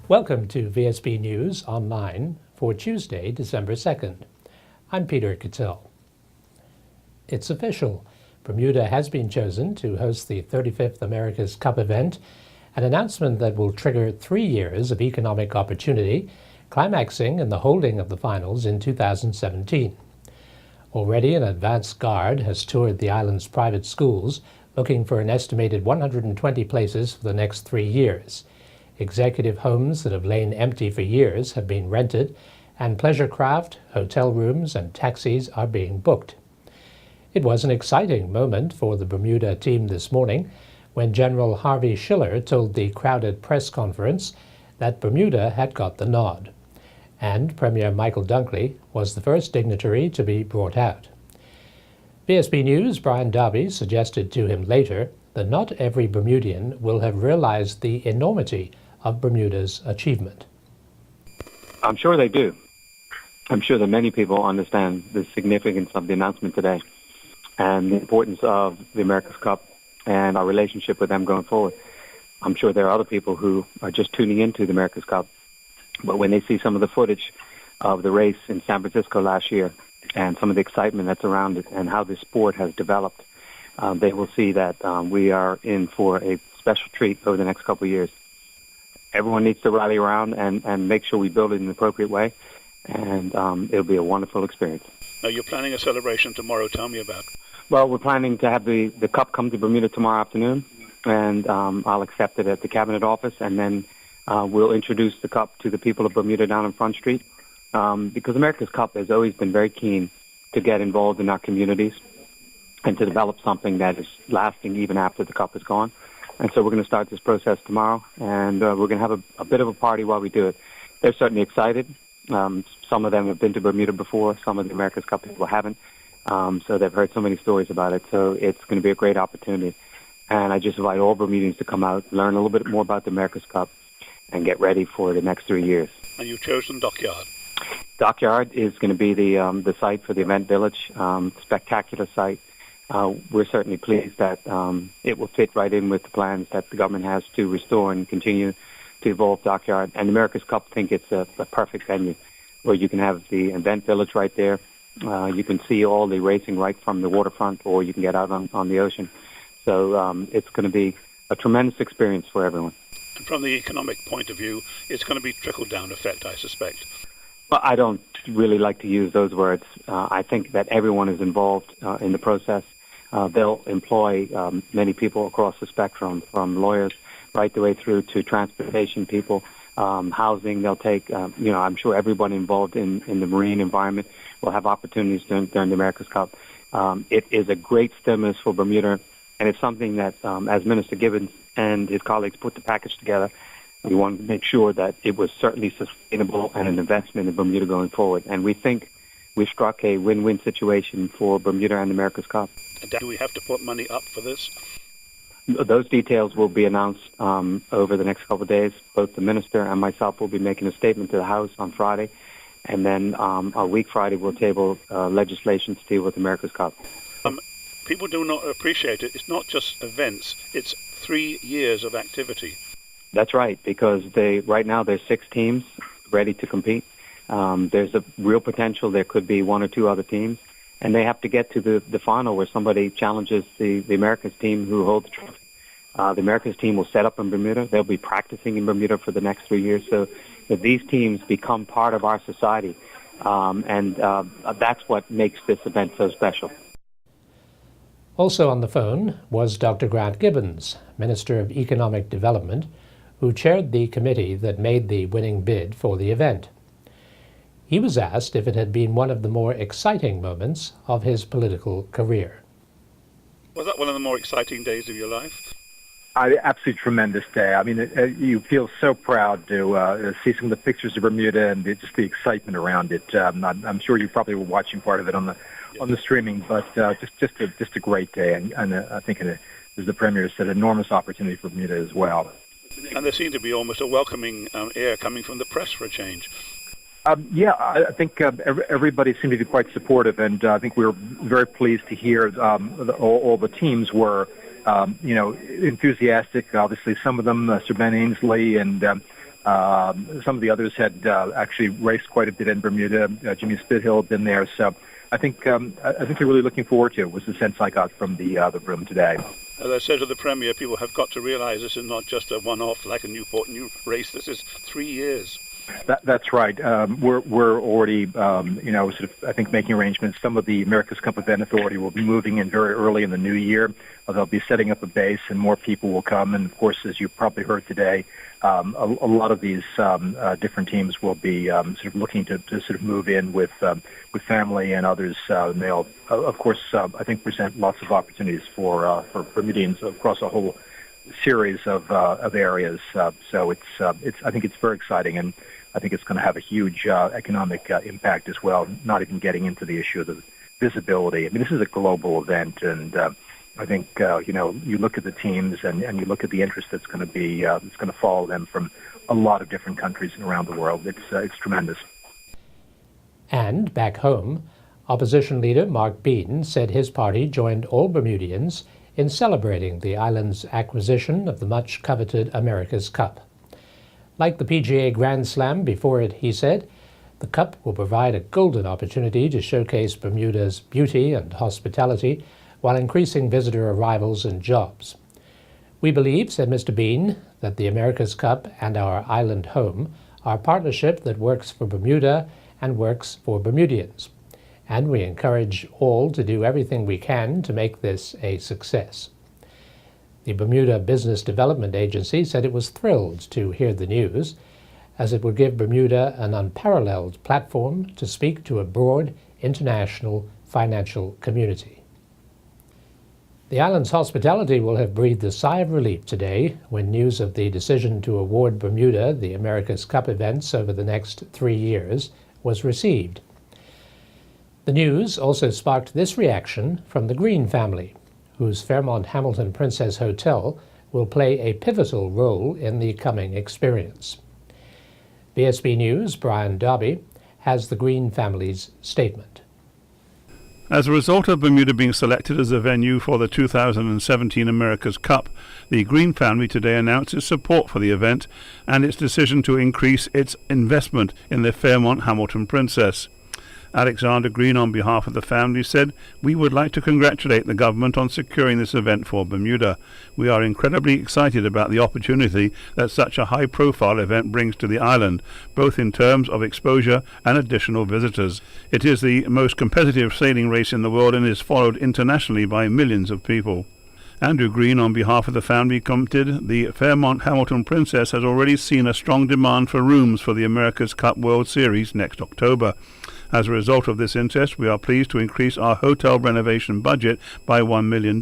Welcome to VSB News Online for Tuesday, December 2nd. I'm Peter Cattell. It's official. Bermuda has been chosen to host the 35th America's Cup event, an announcement that will trigger 3 years of economic opportunity, climaxing in the holding of the finals in 2017. Already an advance guard has toured the island's private schools, looking for an estimated 120 places for the next 3 years. Executive homes that have lain empty for years have been rented, and pleasure craft, hotel rooms, and taxis are being booked. It was an exciting moment for the Bermuda team this morning when General Harvey Schiller told the crowded press conference that Bermuda had got the nod. And Premier Michael Dunkley was the first dignitary to be brought out. VSB News' Brian Darby suggested to him later that not every Bermudian will have realized the enormity of Bermuda's achievement. I'm sure they do. I'm sure that many people understand the significance of the announcement today and the importance of the America's Cup and our relationship with them going forward. I'm sure there are other people who are just tuning into the America's Cup, but when they see some of the footage of the race in San Francisco last year and some of the excitement that's around it and how this sport has developed, they will see that we are in for a special treat over the next couple of years. Everyone needs to rally around and make sure we build it in the appropriate way, and it'll be a wonderful experience. Now, you're planning a celebration tomorrow. Tell me about it. Well, we're planning to have the Cup come to Bermuda tomorrow afternoon, and I'll accept it at the Cabinet office, and then we'll introduce the Cup to the people of Bermuda down on Front Street, because America's Cup has always been very keen to get involved in our communities and to develop something that is lasting even after the Cup is gone. And so we're going to start this process tomorrow, and we're going to have a bit of a party while we do it. They're certainly excited. Some of them have been to Bermuda before. Some of the America's Cup people haven't. So they've heard so many stories about it. So it's going to be a great opportunity. And I just invite all Bermudians to come out, learn a little bit more about the America's Cup, and get ready for the next 3 years. And you've chosen Dockyard. Dockyard is going to be the site for the event village, spectacular site. We're certainly pleased that it will fit right in with the plans that the government has to restore and continue to evolve Dockyard. And the America's Cup think it's a perfect venue where you can have the event village right there. You can see all the racing right from the waterfront, or you can get out on the ocean. So it's going to be a tremendous experience for everyone. And from the economic point of view, it's going to be trickle-down effect, I suspect. Well, I don't really like to use those words. I think that everyone is involved in the process. They'll employ many people across the spectrum, from lawyers right the way through to transportation people, housing. They'll take, I'm sure everyone involved in the marine environment will have opportunities during the America's Cup. It is a great stimulus for Bermuda, and it's something that, as Minister Gibbons and his colleagues put the package together, we want to make sure that it was certainly sustainable and an investment in Bermuda going forward. And we think we've struck a win-win situation for Bermuda and the America's Cup. Do we have to put money up for this? Those details will be announced over the next couple of days. Both the minister and myself will be making a statement to the House on Friday, and then a week Friday we'll table legislation to deal with America's Cup. People do not appreciate it. It's not just events. It's 3 years of activity. That's right, because right now there's 6 teams ready to compete. There's a real potential there could be 1 or 2 other teams, and they have to get to the final where somebody challenges the America's team who hold the trophy. The America's team will set up in Bermuda. They'll be practicing in Bermuda for the next 3 years. So if these teams become part of our society, and that's what makes this event so special. Also on the phone was Dr. Grant Gibbons, Minister of Economic Development, who chaired the committee that made the winning bid for the event. He was asked if it had been one of the more exciting moments of his political career. Was that one of the more exciting days of your life? Absolutely tremendous day. I mean, you feel so proud to see some of the pictures of Bermuda and just the excitement around it. I'm sure you probably were watching part of it on the streaming, but just a great day, and I think, as the Premier said, an enormous opportunity for Bermuda as well. And there seemed to be almost a welcoming air coming from the press for a change. Yeah, I think everybody seemed to be quite supportive, and I think we were very pleased to hear all the teams were, enthusiastic. Obviously, some of them, Sir Ben Ainsley and Some of the others had actually raced quite a bit in Bermuda. Jimmy Spithill had been there, so I think they're really looking forward to it. Was the sense I got from the room today. As I said to the Premier, people have got to realise this is not just a one-off like a Newport New race. This is 3 years. That's right. We're already, sort of, I think, making arrangements. Some of the America's Cup Event Authority will be moving in very early in the new year. They'll be setting up a base, and more people will come. And of course, as you probably heard today, a lot of these different teams will be sort of looking to sort of move in with family and others. And they'll, of course, I think, present lots of opportunities for Bermudians across a whole series of areas. So I think it's very exciting, and I think it's going to have a huge economic impact as well, not even getting into the issue of the visibility. I mean, this is a global event, and I think, you look at the teams and you look at the interest that's going to be, it's going to follow them from a lot of different countries and around the world. It's tremendous. And back home, opposition leader Mark Bean said his party joined all Bermudians in celebrating the island's acquisition of the much-coveted America's Cup. Like the PGA Grand Slam before it, he said, the Cup will provide a golden opportunity to showcase Bermuda's beauty and hospitality while increasing visitor arrivals and jobs. We believe, said Mr. Bean, that the America's Cup and our island home are a partnership that works for Bermuda and works for Bermudians. And we encourage all to do everything we can to make this a success. The Bermuda Business Development Agency said it was thrilled to hear the news, as it would give Bermuda an unparalleled platform to speak to a broad international financial community. The island's hospitality will have breathed a sigh of relief today when news of the decision to award Bermuda the America's Cup events over the next 3 years was received. The news also sparked this reaction from the Green family, whose Fairmont Hamilton Princess Hotel will play a pivotal role in the coming experience. VSB News' Brian Darby has the Green family's statement. As a result of Bermuda being selected as a venue for the 2017 America's Cup, the Green family today announced its support for the event and its decision to increase its investment in the Fairmont Hamilton Princess. Alexander Green, on behalf of the family, said, "We would like to congratulate the government on securing this event for Bermuda. We are incredibly excited about the opportunity that such a high-profile event brings to the island, both in terms of exposure and additional visitors. It is the most competitive sailing race in the world and is followed internationally by millions of people." Andrew Green, on behalf of the family, commented, "The Fairmont Hamilton Princess has already seen a strong demand for rooms for the America's Cup World Series next October. As a result of this interest, we are pleased to increase our hotel renovation budget by $1 million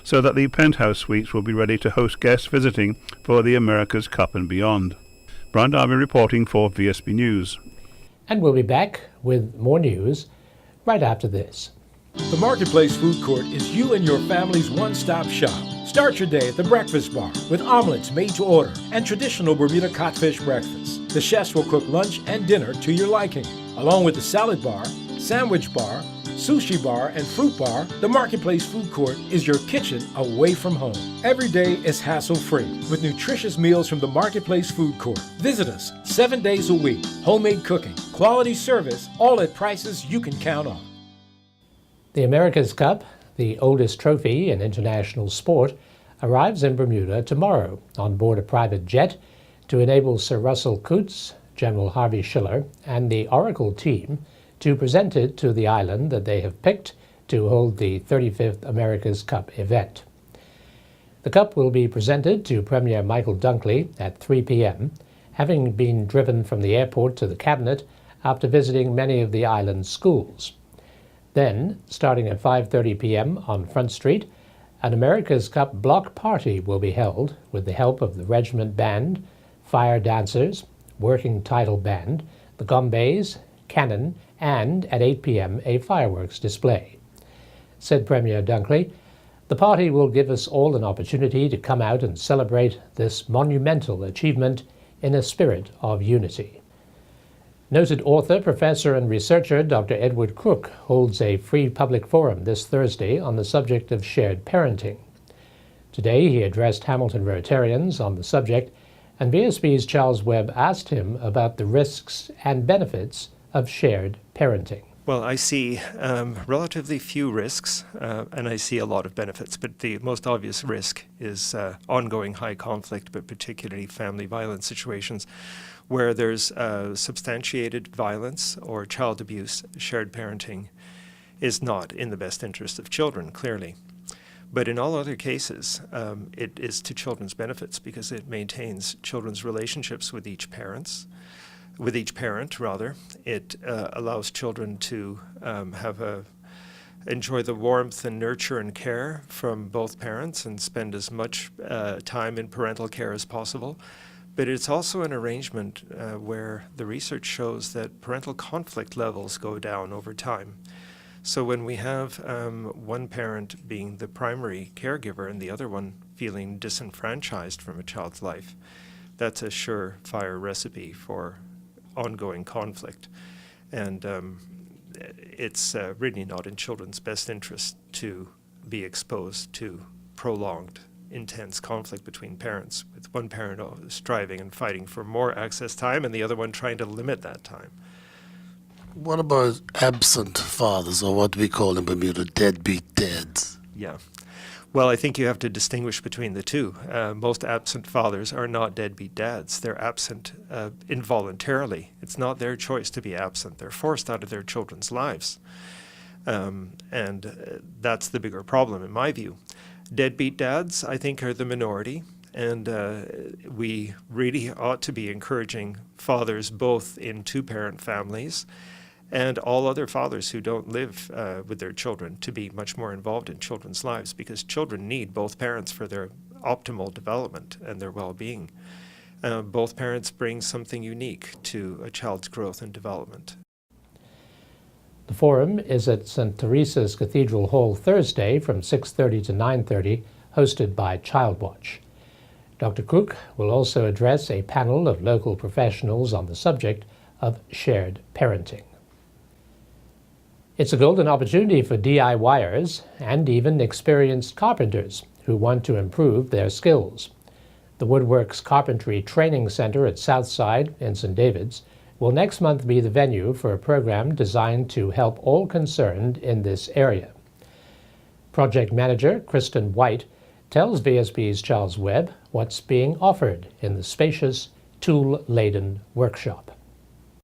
so that the penthouse suites will be ready to host guests visiting for the America's Cup and beyond." Brian Darby reporting for VSB News. And we'll be back with more news right after this. The Marketplace Food Court is you and your family's one-stop shop. Start your day at the Breakfast Bar with omelets made to order and traditional Bermuda codfish breakfast. The chefs will cook lunch and dinner to your liking. Along with the salad bar, sandwich bar, sushi bar, and fruit bar, the Marketplace Food Court is your kitchen away from home. Every day is hassle-free with nutritious meals from the Marketplace Food Court. Visit us 7 days a week. Homemade cooking, quality service, all at prices you can count on. The America's Cup, the oldest trophy in international sport, arrives in Bermuda tomorrow on board a private jet to enable Sir Russell Coutts, General Harvey Schiller, and the Oracle team to present it to the island that they have picked to hold the 35th America's Cup event. The Cup will be presented to Premier Michael Dunkley at 3 p.m., having been driven from the airport to the Cabinet after visiting many of the island's schools. Then, starting at 5:30 p.m. on Front Street, an America's Cup block party will be held with the help of the Regiment Band, Fire Dancers, Working Title Band, the Gombays, Cannon, and at 8 p.m. a fireworks display. Said Premier Dunkley, "The party will give us all an opportunity to come out and celebrate this monumental achievement in a spirit of unity." Noted author, professor, and researcher Dr. Edward Crook holds a free public forum this Thursday on the subject of shared parenting. Today he addressed Hamilton Rotarians on the subject And VSB's Charles Webb asked him about the risks and benefits of shared parenting. Well, I see relatively few risks, and I see a lot of benefits, but the most obvious risk is ongoing high conflict, but particularly family violence situations where there's substantiated violence or child abuse. Shared parenting is not in the best interest of children, clearly. But in all other cases, it is to children's benefits because it maintains children's relationships with each parent. It allows children to enjoy the warmth and nurture and care from both parents and spend as much time in parental care as possible. But it's also an arrangement where the research shows that parental conflict levels go down over time. So when we have one parent being the primary caregiver and the other one feeling disenfranchised from a child's life, that's a surefire recipe for ongoing conflict. And it's really not in children's best interest to be exposed to prolonged, intense conflict between parents, with one parent striving and fighting for more access time and the other one trying to limit that time. What about absent fathers, or what we call in Bermuda deadbeat dads? Yeah. Well, I think you have to distinguish between the two. Most absent fathers are not deadbeat dads. They're absent involuntarily. It's not their choice to be absent. They're forced out of their children's lives. And that's the bigger problem, in my view. Deadbeat dads, I think, are the minority. And we really ought to be encouraging fathers both in two-parent families and all other fathers who don't live with their children to be much more involved in children's lives, because children need both parents for their optimal development and their well-being. Both parents bring something unique to a child's growth and development. The forum is at St. Teresa's Cathedral Hall Thursday from 6:30 to 9:30, hosted by Childwatch. Dr. Cook will also address a panel of local professionals on the subject of shared parenting. It's a golden opportunity for DIYers and even experienced carpenters who want to improve their skills. The Woodworks Carpentry Training Center at Southside in St. David's will next month be the venue for a program designed to help all concerned in this area. Project manager Kristen White tells VSB's Charles Webb what's being offered in the spacious, tool-laden workshop.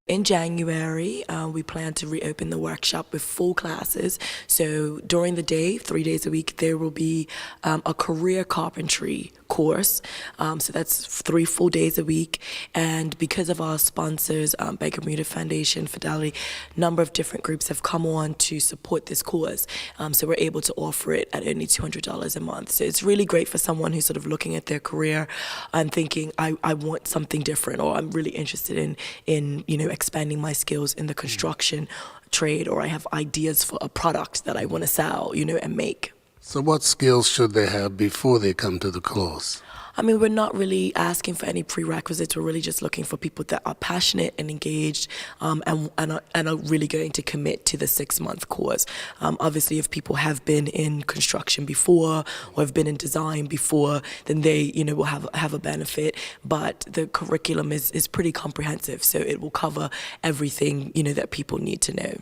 In January, we plan to reopen the workshop with full classes. So during the day, 3 days a week, there will be a career carpentry course. So that's 3 full days a week. And because of our sponsors, Bank of Bermuda Foundation, Fidelity, a number of different groups have come on to support this course. So we're able to offer it at only $200 a month. So it's really great for someone who's sort of looking at their career and thinking, I want something different, or I'm really interested in expanding my skills in the construction trade, or I have ideas for a product that I want to sell, and make. So what skills should they have before they come to the course? I mean, we're not really asking for any prerequisites. We're really just looking for people that are passionate and engaged and are really going to commit to the 6-month course. Obviously, if people have been in construction before or have been in design before, then they, will have a benefit. But the curriculum is pretty comprehensive, so it will cover everything, that people need to know.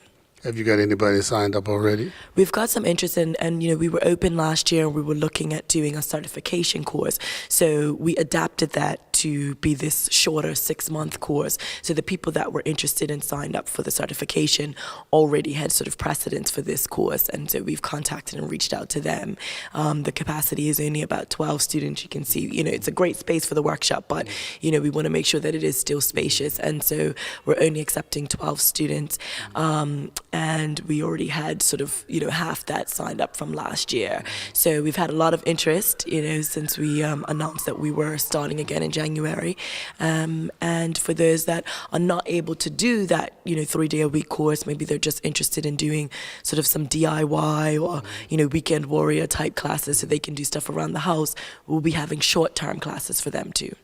Have you got anybody signed up already? We've got some interest and we were open last year and we were looking at doing a certification course. So we adapted that to be this shorter 6-month course. So the people that were interested and signed up for the certification already had sort of precedence for this course. And so we've contacted and reached out to them. The capacity is only about 12 students. You can see, it's a great space for the workshop, but, we want to make sure that it is still spacious. And so we're only accepting 12 students. And we already had sort of, half that signed up from last year. So we've had a lot of interest, since we announced that we were starting again in January. And for those that are not able to do that, 3-day-a-week course, maybe they're just interested in doing sort of some DIY or, weekend warrior type classes so they can do stuff around the house, we'll be having short-term classes for them too.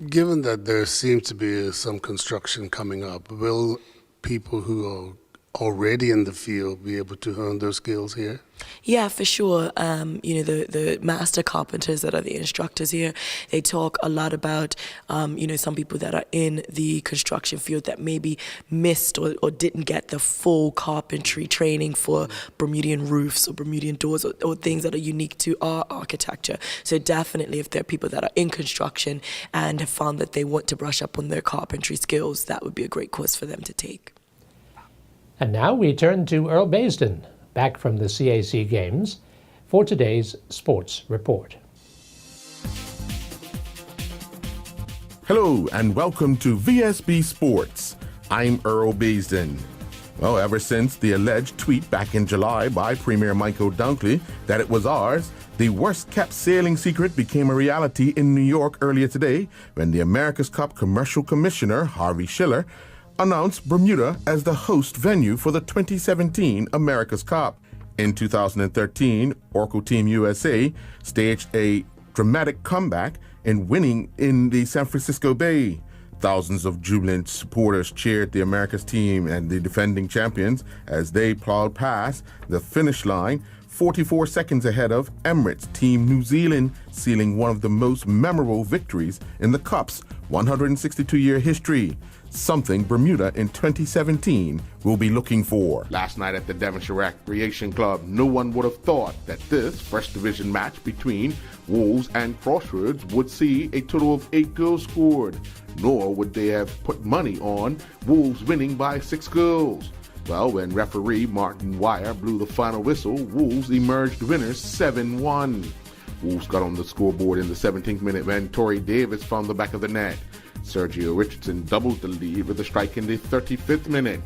Given that there seems to be some construction coming up, will people who are already in the field be able to hone those skills here? Yeah, for sure. The master carpenters that are the instructors here, they talk a lot about, some people that are in the construction field that maybe missed or didn't get the full carpentry training for Bermudian roofs or Bermudian doors or things that are unique to our architecture. So definitely if there are people that are in construction and have found that they want to brush up on their carpentry skills, that would be a great course for them to take. And now we turn to Earl Baisden, back from the CAC Games, for today's sports report. Hello and welcome to VSB Sports. I'm Earl Baisden. Well, ever since the alleged tweet back in July by Premier Michael Dunkley that it was ours, the worst-kept sailing secret became a reality in New York earlier today when the America's Cup Commercial Commissioner, Harvey Schiller, announced Bermuda as the host venue for the 2017 America's Cup. In 2013, Oracle Team USA staged a dramatic comeback in winning in the San Francisco Bay. Thousands of jubilant supporters cheered the America's team and the defending champions as they plowed past the finish line 44 seconds ahead of Emirates Team New Zealand, sealing one of the most memorable victories in the Cup's 162-year history. Something Bermuda in 2017 will be looking for. Last night at the Devonshire Recreation Club, no one would have thought that this First Division match between Wolves and Crossroads would see a total of 8 goals scored, nor would they have put money on Wolves winning by 6 goals. Well, when referee Martin Wire blew the final whistle, Wolves emerged winners 7-1. Wolves got on the scoreboard in the 17th minute when Torrey Davis found the back of the net. Sergio Richardson doubled the lead with a strike in the 35th minute.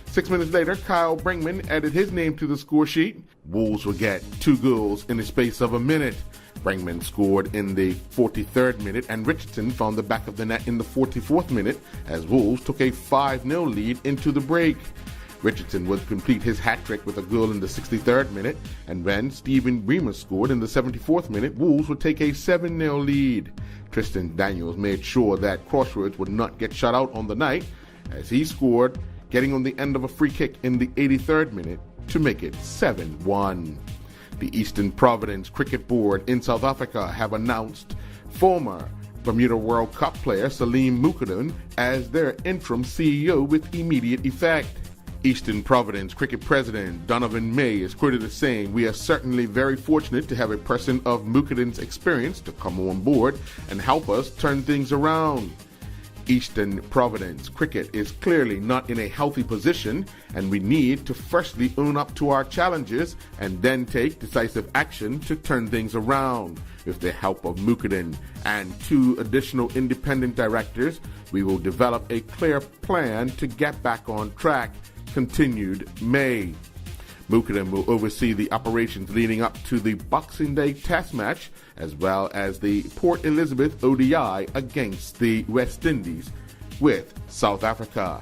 6 minutes later, Kyle Brinkman added his name to the score sheet. Wolves would get 2 goals in the space of a minute. Brinkman scored in the 43rd minute and Richardson found the back of the net in the 44th minute as Wolves took a 5-0 lead into the break. Richardson would complete his hat-trick with a goal in the 63rd minute, and when Stephen Bremer scored in the 74th minute, Wolves would take a 7-0 lead. Tristan Daniels made sure that Crossroads would not get shut out on the night, as he scored, getting on the end of a free kick in the 83rd minute to make it 7-1. The Eastern Providence Cricket Board in South Africa have announced former Bermuda World Cup player Salim Mukherjee as their interim CEO with immediate effect. Eastern Providence Cricket President Donovan May is quoted as saying, "We are certainly very fortunate to have a person of Mukherjee's experience to come on board and help us turn things around." Eastern Providence Cricket is clearly not in a healthy position, and we need to firstly own up to our challenges and then take decisive action to turn things around. With the help of Mukherjee and 2 additional independent directors, we will develop a clear plan to get back on track, continued May. Mukherjee will oversee the operations leading up to the Boxing Day Test match, as well as the Port Elizabeth ODI against the West Indies with South Africa.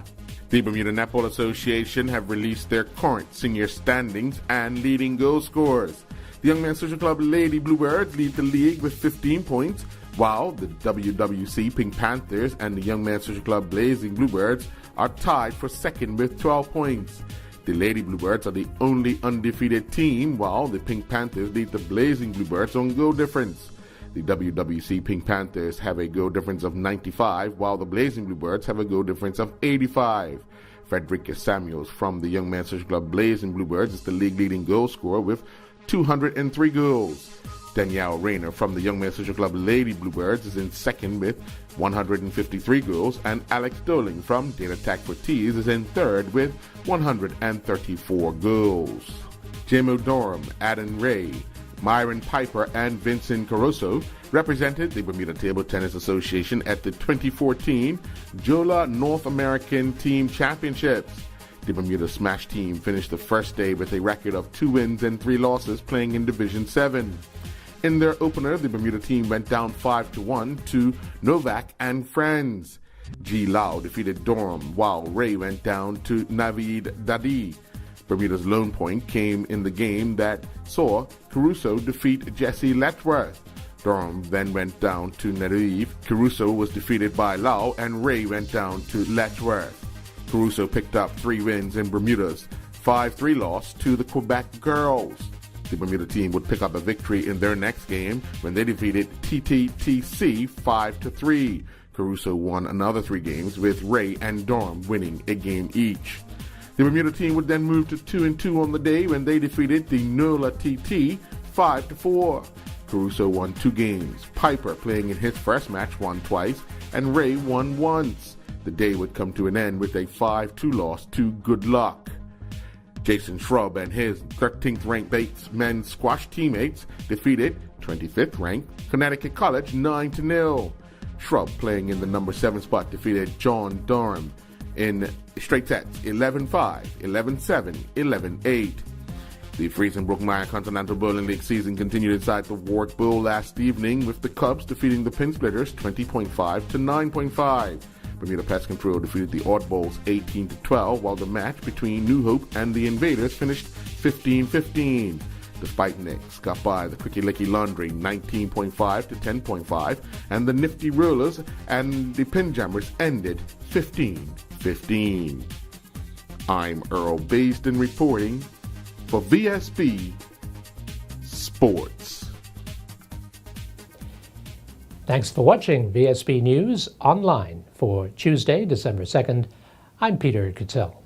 The Bermuda Netball Association have released their current senior standings and leading goal scorers. The Young Men's Social Club Lady Bluebirds lead the league with 15 points, while the WWC Pink Panthers and the Young Men's Social Club Blazing Bluebirds are tied for second with 12 points. The Lady Bluebirds are the only undefeated team, while the Pink Panthers lead the Blazing Bluebirds on goal difference. The WWC Pink Panthers have a goal difference of 95, while the Blazing Bluebirds have a goal difference of 85. Frederica Samuels from the Young Men's Social Club Blazing Bluebirds is the league leading goal scorer with 203 goals. Danielle Rayner from the Young Men's Social Club Lady Bluebirds is in second with 153 goals, and Alex Doling from Data Tech for Tees is in third with 134 goals. Jamo Durham, Adam Ray, Myron Piper, and Vincent Caruso represented the Bermuda Table Tennis Association at the 2014 JOLA North American Team Championships. The Bermuda Smash team finished the first day with a record of 2 wins and 3 losses, playing in Division 7. In their opener, the Bermuda team went down 5-1 to Novak and friends. G. Lau defeated Durham, while Ray went down to Naveed Dadi. Bermuda's lone point came in the game that saw Caruso defeat Jesse Letchworth. Durham then went down to Naveed. Caruso was defeated by Lau, and Ray went down to Letchworth. Caruso picked up 3 wins in Bermuda's 5-3 loss to the Quebec Girls. The Bermuda team would pick up a victory in their next game when they defeated TTTC 5-3. Caruso won another 3 games, with Ray and Durham winning a game each. The Bermuda team would then move to 2-2 on the day when they defeated the NOLA TT 5-4. Caruso won 2 games. Piper, playing in his first match, won twice, and Ray won once. The day would come to an end with a 5-2 loss to Good Luck. Jason Shrub and his 13th ranked Bates men's squash teammates defeated 25th ranked Connecticut College 9-0. Shrub, playing in the number 7 spot, defeated John Durham in straight sets 11-5, 11-7, 11-8. The Friesenbrook-Meyer Continental Bowling League season continued inside the Ward Bowl last evening, with the Cubs defeating the Pin Splitters 20.5 to 9.5. Bermuda Pest Control defeated the Oddballs 18-12, while the match between New Hope and the Invaders finished 15-15. The Spike Nicks got by the Quicky Licky Laundry 19.5 to 10.5, and the Nifty Rollers and the Pinjammers ended 15-15. I'm Earl Baisden reporting for VSB Sports. Thanks for watching VSB News Online for Tuesday, December 2nd. I'm Peter Cattell.